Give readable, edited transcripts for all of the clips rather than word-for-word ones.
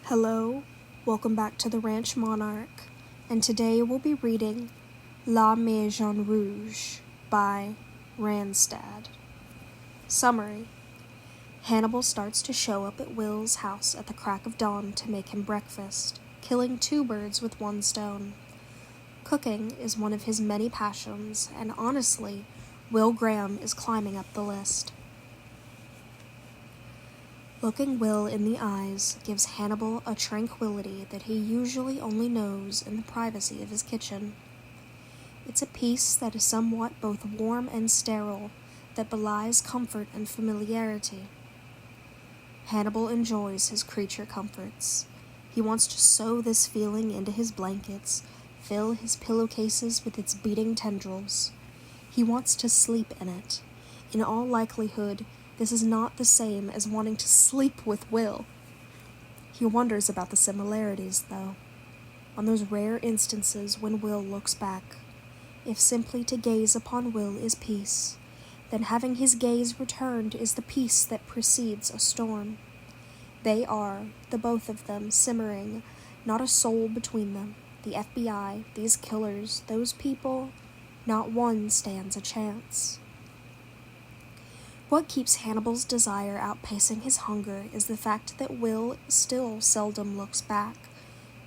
Hello, welcome back to the Ranch Monarch, and today we'll be reading La Maison Rouge by Randstad. Summary: Hannibal starts to show up at Will's house at the crack of dawn to make him breakfast, killing two birds with one stone. Cooking is one of his many passions, and honestly, Will Graham is climbing up the list. Looking Will in the eyes gives Hannibal a tranquility that he usually only knows in the privacy of his kitchen. It's a peace that is somewhat both warm and sterile, that belies comfort and familiarity. Hannibal enjoys his creature comforts. He wants to sew this feeling into his blankets, fill his pillowcases with its beating tendrils. He wants to sleep in it. In all likelihood, this is not the same as wanting to sleep with Will. He wonders about the similarities, though. On those rare instances when Will looks back, if simply to gaze upon Will is peace, then having his gaze returned is the peace that precedes a storm. They are, the both of them, simmering, not a soul between them. The FBI, these killers, those people, not one stands a chance. What keeps Hannibal's desire outpacing his hunger is the fact that Will still seldom looks back,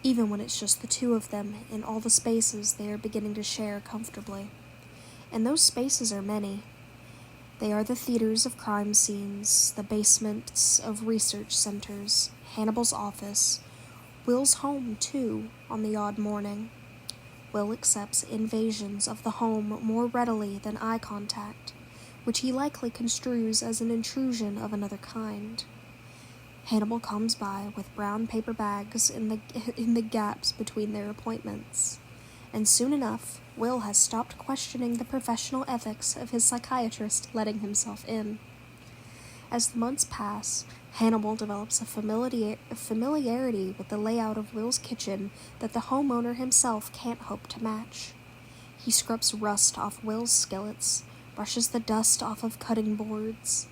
even when it's just the two of them in all the spaces they are beginning to share comfortably. And those spaces are many. They are the theaters of crime scenes, the basements of research centers, Hannibal's office, Will's home, too, on the odd morning. Will accepts invasions of the home more readily than eye contact, which he likely construes as an intrusion of another kind. Hannibal comes by with brown paper bags in the gaps between their appointments, and soon enough, Will has stopped questioning the professional ethics of his psychiatrist letting himself in. As the months pass, Hannibal develops a familiarity with the layout of Will's kitchen that the homeowner himself can't hope to match. He scrubs rust off Will's skillets, brushes the dust off of cutting boards.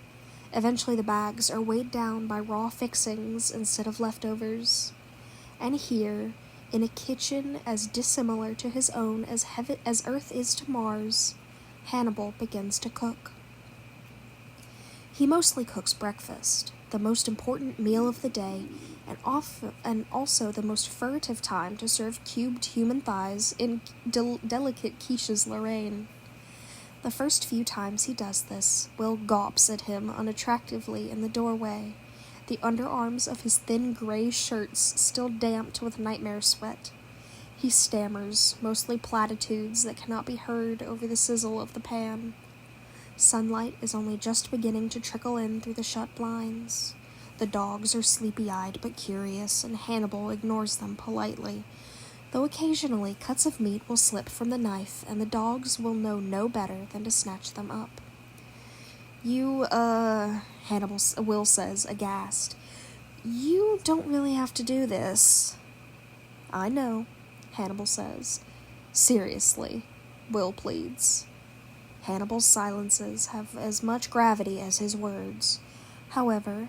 Eventually the bags are weighed down by raw fixings instead of leftovers. And here, in a kitchen as dissimilar to his own as Earth is to Mars, Hannibal begins to cook. He mostly cooks breakfast, the most important meal of the day, and also the most furtive time to serve cubed human thighs in delicate quiches Lorraine. The first few times he does this, Will gawps at him unattractively in the doorway, the underarms of his thin gray shirts still damped with nightmare sweat. He stammers, mostly platitudes that cannot be heard over the sizzle of the pan. Sunlight is only just beginning to trickle in through the shut blinds. The dogs are sleepy-eyed but curious, and Hannibal ignores them politely, though occasionally cuts of meat will slip from the knife, and the dogs will know no better than to snatch them up. Will says, aghast. You don't really have to do this. I know, Hannibal says. Seriously, Will pleads. Hannibal's silences have as much gravity as his words. However,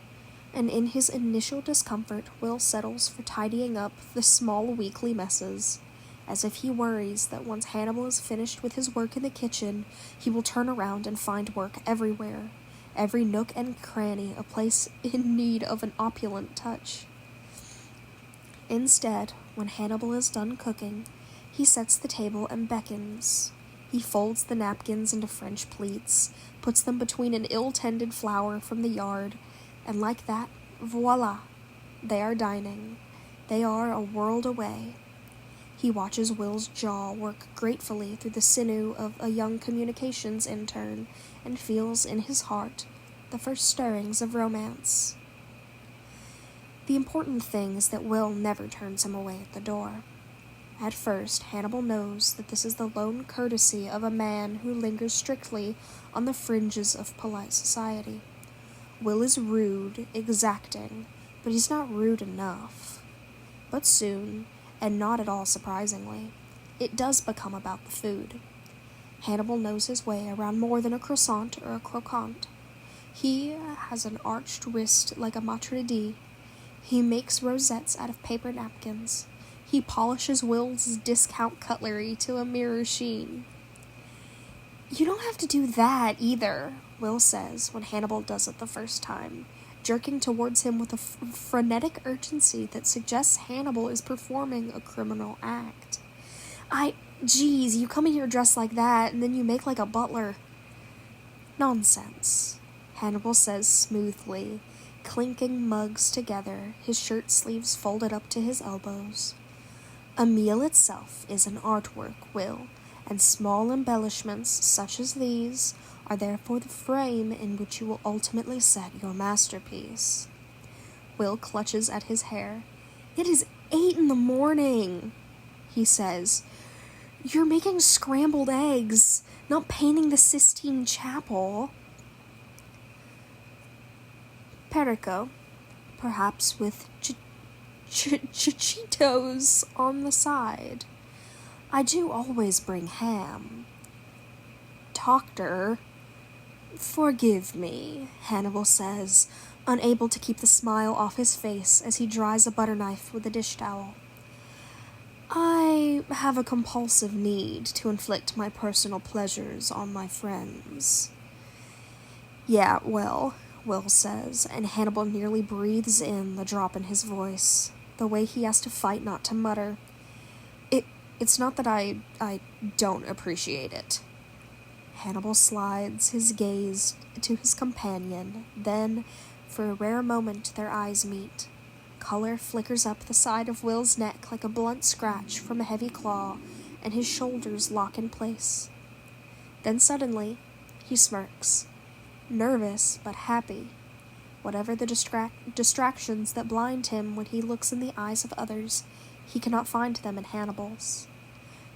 and in his initial discomfort, Will settles for tidying up the small weekly messes, as if he worries that once Hannibal is finished with his work in the kitchen, he will turn around and find work everywhere, every nook and cranny a place in need of an opulent touch. Instead, when Hannibal is done cooking, he sets the table and beckons. He folds the napkins into French pleats, puts them between an ill-tended flower from the yard, and like that, voila, they are dining. They are a world away. He watches Will's jaw work gratefully through the sinew of a young communications intern and feels in his heart the first stirrings of romance. The important thing is that Will never turns him away at the door. At first, Hannibal knows that this is the lone courtesy of a man who lingers strictly on the fringes of polite society. Will is rude, exacting, but he's not rude enough. But soon, and not at all surprisingly, it does become about the food. Hannibal knows his way around more than a croissant or a croquant. He has an arched wrist like a maitre d'. He makes rosettes out of paper napkins. He polishes Will's discount cutlery to a mirror sheen. "You don't have to do that either," Will says when Hannibal does it the first time, jerking towards him with a frenetic urgency that suggests Hannibal is performing a criminal act. Geez, you come in here dressed like that, and then you make like a butler." "Nonsense," Hannibal says smoothly, clinking mugs together, his shirt sleeves folded up to his elbows. "A meal itself is an artwork, Will, and small embellishments such as these are therefore the frame in which you will ultimately set your masterpiece." Will clutches at his hair. "It is 8 a.m, he says. "You're making scrambled eggs, not painting the Sistine Chapel." "Perico, perhaps with Cheetos on the side. I do always bring ham." "Doctor, forgive me," Hannibal says, unable to keep the smile off his face as he dries a butter knife with a dish towel. "I have a compulsive need to inflict my personal pleasures on my friends." "Yeah, well," Will says, and Hannibal nearly breathes in the drop in his voice, the way he has to fight not to mutter. It's not that I don't appreciate it." Hannibal slides his gaze to his companion, then, for a rare moment, their eyes meet. Color flickers up the side of Will's neck like a blunt scratch from a heavy claw, and his shoulders lock in place. Then suddenly, he smirks, nervous but happy. Whatever the distractions that blind him when he looks in the eyes of others, he cannot find them in Hannibal's.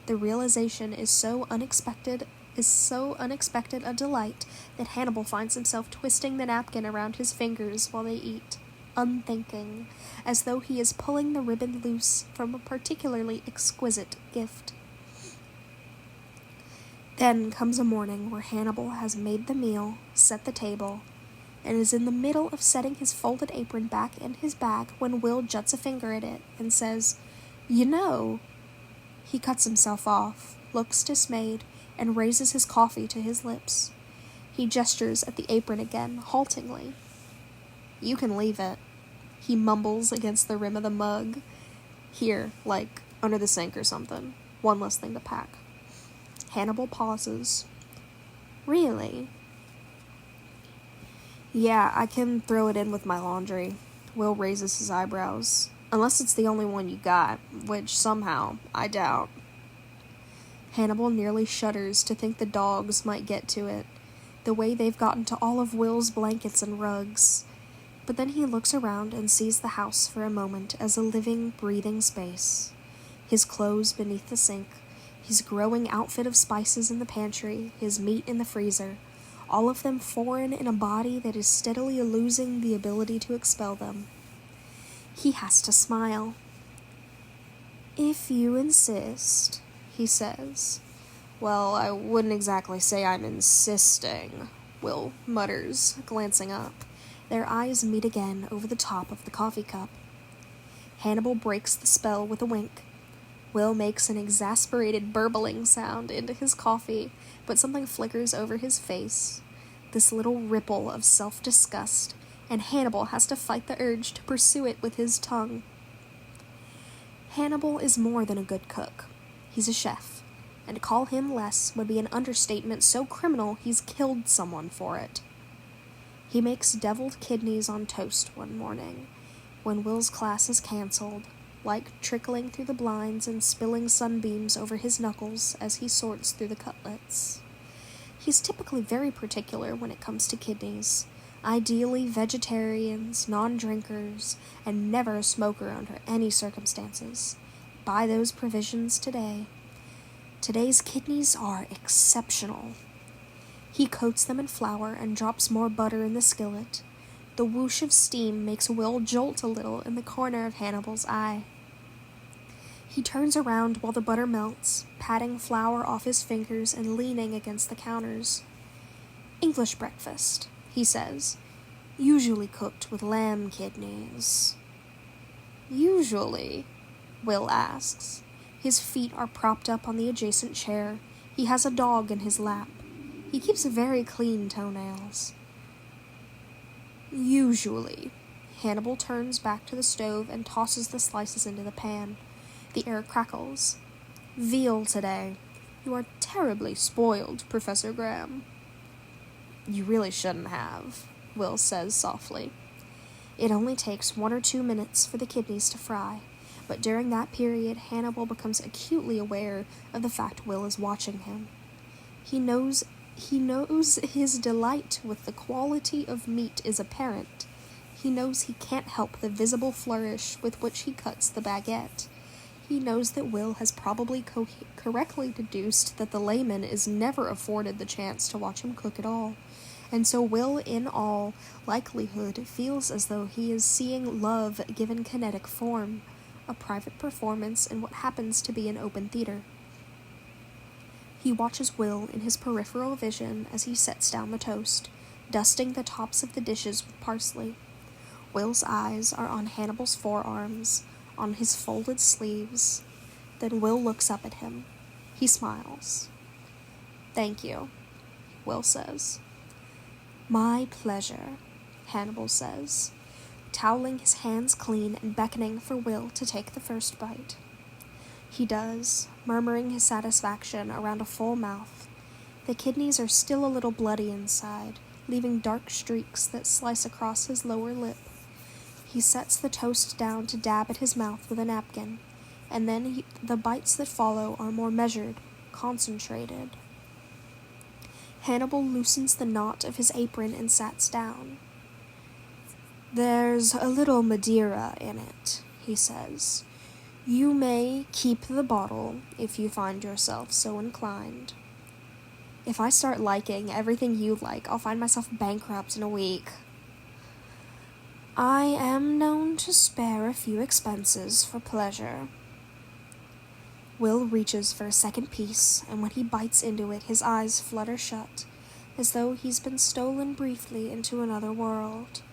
The realization is so unexpected a delight that Hannibal finds himself twisting the napkin around his fingers while they eat, unthinking, as though he is pulling the ribbon loose from a particularly exquisite gift. Then comes a morning where Hannibal has made the meal, set the table, and is in the middle of setting his folded apron back in his bag when Will juts a finger at it and says, "You know." He cuts himself off, looks dismayed, and raises his coffee to his lips. He gestures at the apron again, haltingly. "You can leave it," he mumbles against the rim of the mug. "Here, like, under the sink or something. One less thing to pack." Hannibal pauses. "Really?" "Yeah, I can throw it in with my laundry." Will raises his eyebrows. "Unless it's the only one you got, which somehow I doubt." Hannibal nearly shudders to think the dogs might get to it, the way they've gotten to all of Will's blankets and rugs. But then he looks around and sees the house for a moment as a living, breathing space. His clothes beneath the sink, his growing outfit of spices in the pantry, his meat in the freezer, all of them foreign in a body that is steadily losing the ability to expel them. He has to smile. "If you insist," he says. "Well, I wouldn't exactly say I'm insisting," Will mutters, glancing up. Their eyes meet again over the top of the coffee cup. Hannibal breaks the spell with a wink. Will makes an exasperated burbling sound into his coffee, but something flickers over his face. This little ripple of self-disgust, and Hannibal has to fight the urge to pursue it with his tongue. Hannibal is more than a good cook. He's a chef, and to call him less would be an understatement so criminal he's killed someone for it. He makes deviled kidneys on toast one morning, when Will's class is cancelled, light trickling through the blinds and spilling sunbeams over his knuckles as he sorts through the cutlets. He's typically very particular when it comes to kidneys, ideally vegetarians, non-drinkers, and never a smoker under any circumstances. By those provisions today. Today's kidneys are exceptional. He coats them in flour and drops more butter in the skillet. The whoosh of steam makes Will jolt a little in the corner of Hannibal's eye. He turns around while the butter melts, patting flour off his fingers and leaning against the counters. "English breakfast," he says, "usually cooked with lamb kidneys." Usually, Will asks. His feet are propped up on the adjacent chair. He has a dog in his lap. He keeps very clean toenails. Usually, Hannibal turns back to the stove and tosses the slices into the pan. The air crackles. Veal today. You are terribly spoiled, Professor Graham. You really shouldn't have, Will says softly. It only takes 1 or 2 minutes for the kidneys to fry, but during that period, Hannibal becomes acutely aware of the fact Will is watching him. He knows his delight with the quality of meat is apparent. He knows he can't help the visible flourish with which he cuts the baguette. He knows that Will has probably correctly deduced that the layman is never afforded the chance to watch him cook at all, and so Will, in all likelihood, feels as though he is seeing love given kinetic form, a private performance in what happens to be an open theater. He watches Will in his peripheral vision as he sets down the toast, dusting the tops of the dishes with parsley. Will's eyes are on Hannibal's forearms, on his folded sleeves. Then Will looks up at him. He smiles. "Thank you," Will says. "My pleasure," Hannibal says, toweling his hands clean and beckoning for Will to take the first bite. He does, murmuring his satisfaction around a full mouth. The kidneys are still a little bloody inside, leaving dark streaks that slice across his lower lip. He sets the toast down to dab at his mouth with a napkin, and then the bites that follow are more measured, concentrated. Hannibal loosens the knot of his apron and sits down. "There's a little Madeira in it," he says. "You may keep the bottle if you find yourself so inclined." "If I start liking everything you like, I'll find myself bankrupt in a week." "I am known to spare a few expenses for pleasure." Will reaches for a second piece, and when he bites into it, his eyes flutter shut, as though he's been stolen briefly into another world.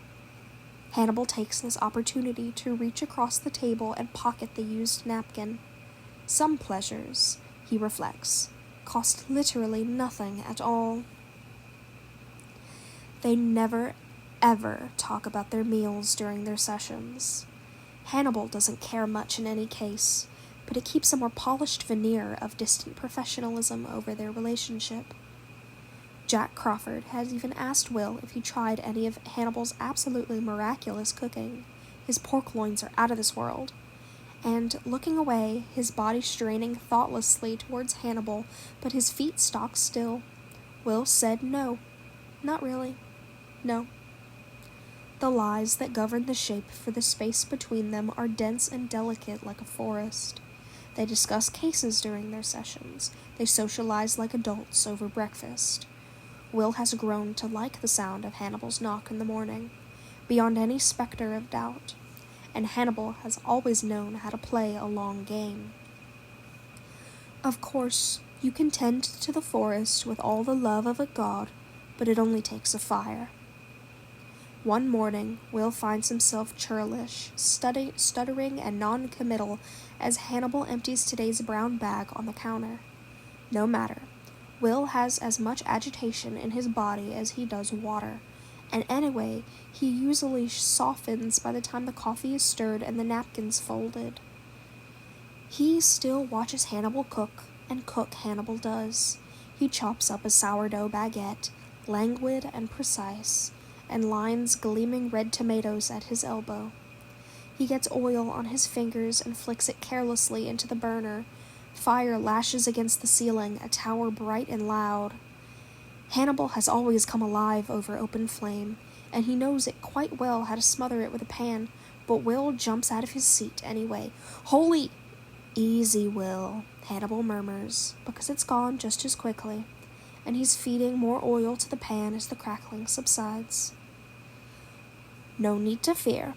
Hannibal takes this opportunity to reach across the table and pocket the used napkin. Some pleasures, he reflects, cost literally nothing at all. They never, ever talk about their meals during their sessions. Hannibal doesn't care much in any case, but it keeps a more polished veneer of distant professionalism over their relationship. Jack Crawford has even asked Will if he tried any of Hannibal's absolutely miraculous cooking. His pork loins are out of this world. And, looking away, his body straining thoughtlessly towards Hannibal, but his feet stock still, Will said no. Not really. No. The lies that govern the shape for the space between them are dense and delicate like a forest. They discuss cases during their sessions. They socialize like adults over breakfast. Will has grown to like the sound of Hannibal's knock in the morning, beyond any specter of doubt, and Hannibal has always known how to play a long game. Of course, you can tend to the forest with all the love of a god, but it only takes a fire. One morning, Will finds himself churlish, stuttering and non-committal as Hannibal empties today's brown bag on the counter. No matter. Will has as much agitation in his body as he does water, and anyway, he usually softens by the time the coffee is stirred and the napkins folded. He still watches Hannibal cook, and cook Hannibal does. He chops up a sourdough baguette, languid and precise, and lines gleaming red tomatoes at his elbow. He gets oil on his fingers and flicks it carelessly into the burner. Fire lashes against the ceiling, a tower bright and loud. Hannibal has always come alive over open flame, and he knows it quite well how to smother it with a pan, but Will jumps out of his seat anyway. "Holy—" "Easy, Will," Hannibal murmurs, because it's gone just as quickly, and he's feeding more oil to the pan as the crackling subsides. "No need to fear."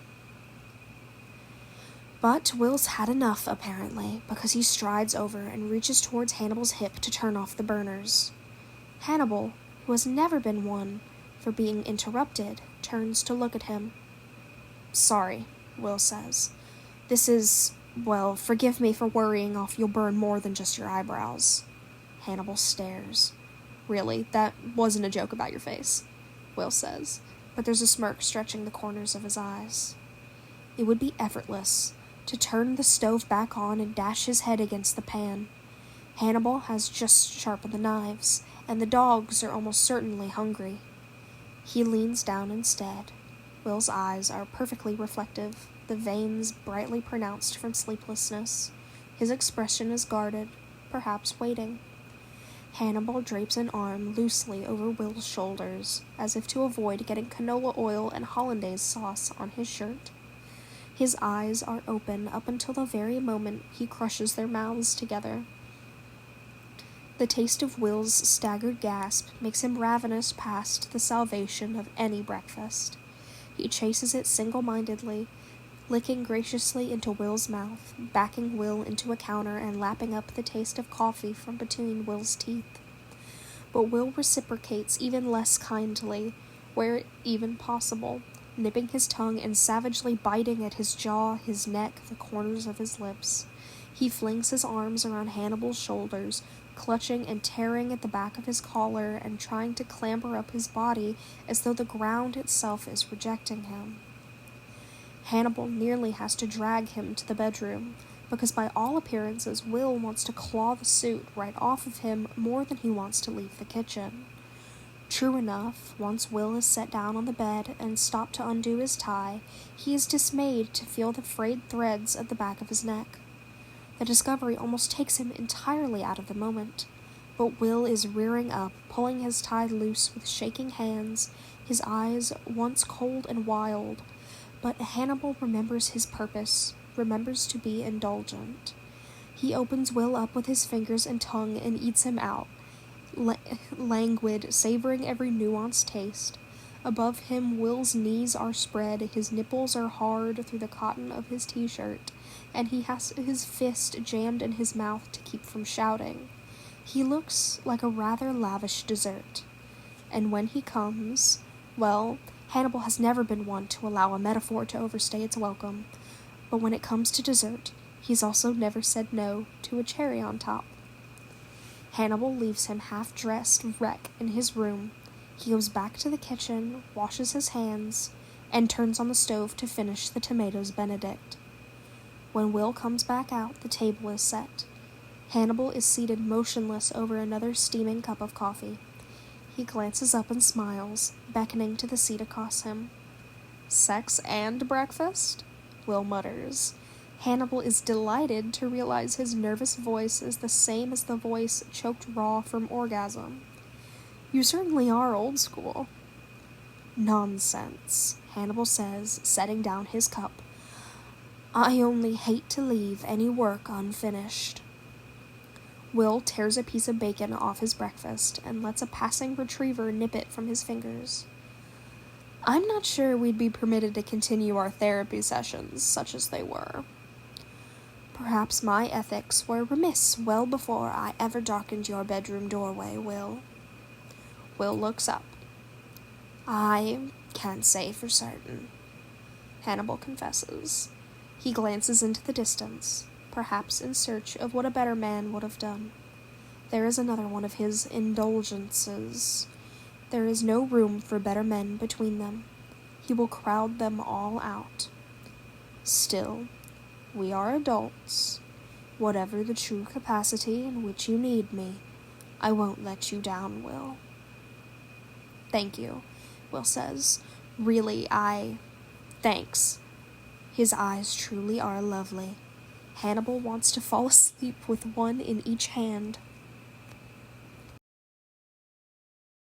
But Will's had enough, apparently, because he strides over and reaches towards Hannibal's hip to turn off the burners. Hannibal, who has never been one for being interrupted, turns to look at him. "Sorry," Will says, This is, well, forgive me for worrying off you'll burn more than just your eyebrows. Hannibal stares. Really, that wasn't a joke about your face, Will says, but there's a smirk stretching the corners of his eyes. It would be effortless to turn the stove back on and dash his head against the pan. Hannibal has just sharpened the knives, and the dogs are almost certainly hungry. He leans down instead. Will's eyes are perfectly reflective, the veins brightly pronounced from sleeplessness. His expression is guarded, perhaps waiting. Hannibal drapes an arm loosely over Will's shoulders, as if to avoid getting canola oil and hollandaise sauce on his shirt. His eyes are open up until the very moment he crushes their mouths together. The taste of Will's staggered gasp makes him ravenous past the salvation of any breakfast. He chases it single-mindedly, licking graciously into Will's mouth, backing Will into a counter and lapping up the taste of coffee from between Will's teeth. But Will reciprocates even less kindly, where even possible, nipping his tongue and savagely biting at his jaw, his neck, the corners of his lips. He flings his arms around Hannibal's shoulders, clutching and tearing at the back of his collar and trying to clamber up his body as though the ground itself is rejecting him. Hannibal nearly has to drag him to the bedroom, because by all appearances Will wants to claw the suit right off of him more than he wants to leave the kitchen. True enough, once Will is set down on the bed and stopped to undo his tie, he is dismayed to feel the frayed threads at the back of his neck. The discovery almost takes him entirely out of the moment, but Will is rearing up, pulling his tie loose with shaking hands, his eyes once cold and wild. But Hannibal remembers his purpose, remembers to be indulgent. He opens Will up with his fingers and tongue and eats him out, languid, savoring every nuanced taste. Above him, Will's knees are spread, his nipples are hard through the cotton of his t-shirt, and he has his fist jammed in his mouth to keep from shouting. He looks like a rather lavish dessert. And when he comes, well, Hannibal has never been one to allow a metaphor to overstay its welcome, but when it comes to dessert, he's also never said no to a cherry on top. Hannibal leaves him half-dressed wreck in his room. He goes back to the kitchen, washes his hands, and turns on the stove to finish the tomatoes Benedict. When Will comes back out, the table is set. Hannibal is seated motionless over another steaming cup of coffee. He glances up and smiles, beckoning to the seat across him. "Sex and breakfast?" Will mutters. Hannibal is delighted to realize his nervous voice is the same as the voice choked raw from orgasm. "You certainly are old school." "Nonsense," Hannibal says, setting down his cup. "I only hate to leave any work unfinished." Will tears a piece of bacon off his breakfast and lets a passing retriever nip it from his fingers. "I'm not sure we'd be permitted to continue our therapy sessions, such as they were." "Perhaps my ethics were remiss well before I ever darkened your bedroom doorway, Will." Will looks up. "I can't say for certain," Hannibal confesses. He glances into the distance, perhaps in search of what a better man would have done. There is another one of his indulgences. There is no room for better men between them. He will crowd them all out. Still, we are adults. Whatever the true capacity in which you need me, I won't let you down, Will. "Thank you," Will says. "Really, Thanks." His eyes truly are lovely. Hannibal wants to fall asleep with one in each hand.